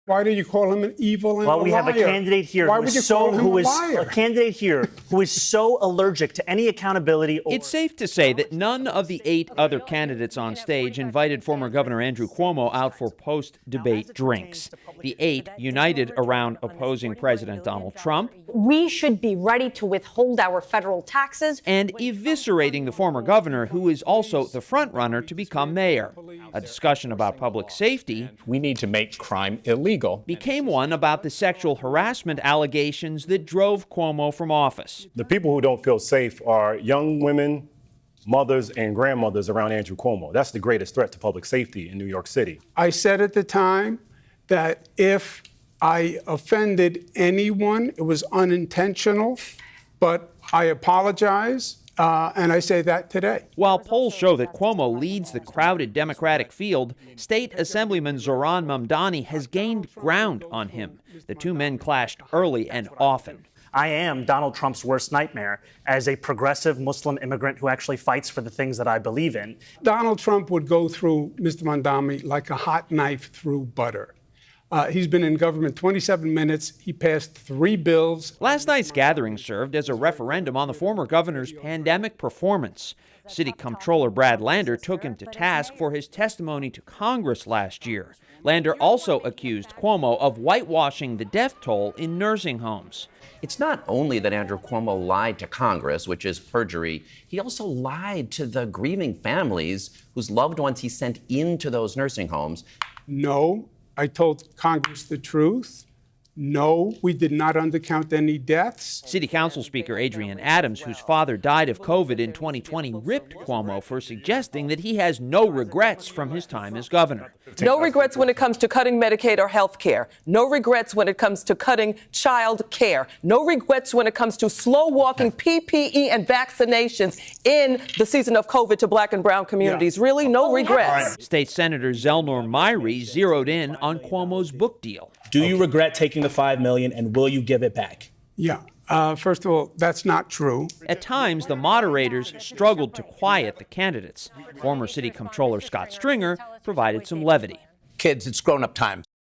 Why do you call him an evil and a liar? Well, we have a candidate here Why would you call him a liar? a candidate here who is so allergic to any accountability. It's safe to say that none of the 8 other candidates on stage invited former Governor Andrew Cuomo out for post-debate drinks. The 8 united around opposing President Donald Trump. We should be ready to withhold our federal taxes. And eviscerating the former governor, who is also the frontrunner to become mayor. A discussion about public safety. We need to make crime illegal. Became one about the sexual harassment allegations that drove Cuomo from office. The people who don't feel safe are young women, mothers, and grandmothers around Andrew Cuomo. That's the greatest threat to public safety in New York City. I said at the time that if I offended anyone, it was unintentional, but I apologize. And I say that today. While polls show that Cuomo leads the crowded Democratic field, State Assemblyman Zohran Mamdani has gained ground on him. The two men clashed early and often. I am Donald Trump's worst nightmare as a progressive Muslim immigrant who actually fights for the things that I believe in. Donald Trump would go through Mr. Mamdani like a hot knife through butter. He's been in government 27 minutes. He passed 3 bills. Last night's gathering served as a referendum on the former governor's pandemic performance. City Comptroller Brad Lander took him to task for his testimony to Congress last year. Lander also accused Cuomo of whitewashing the death toll in nursing homes. It's not only that Andrew Cuomo lied to Congress, which is perjury, he also lied to the grieving families whose loved ones he sent into those nursing homes. No. I told Congress the truth. No, we did not undercount any deaths. City Council Speaker Adrian Adams, whose father died of COVID in 2020, ripped Cuomo for suggesting that he has no regrets from his time as governor. No regrets when it comes to cutting Medicaid or health care. No regrets when it comes to cutting child care. No regrets when it comes to slow-walking PPE and vaccinations in the season of COVID to Black and brown communities. Yeah. Really, no regrets. State Senator Zelnor Myrie zeroed in on Cuomo's book deal. Do you regret taking the $5 million, and will you give it back? Yeah. First of all, that's not true. At times, the moderators struggled to quiet the candidates. Former City Comptroller Scott Stringer provided some levity. Kids, it's grown-up time.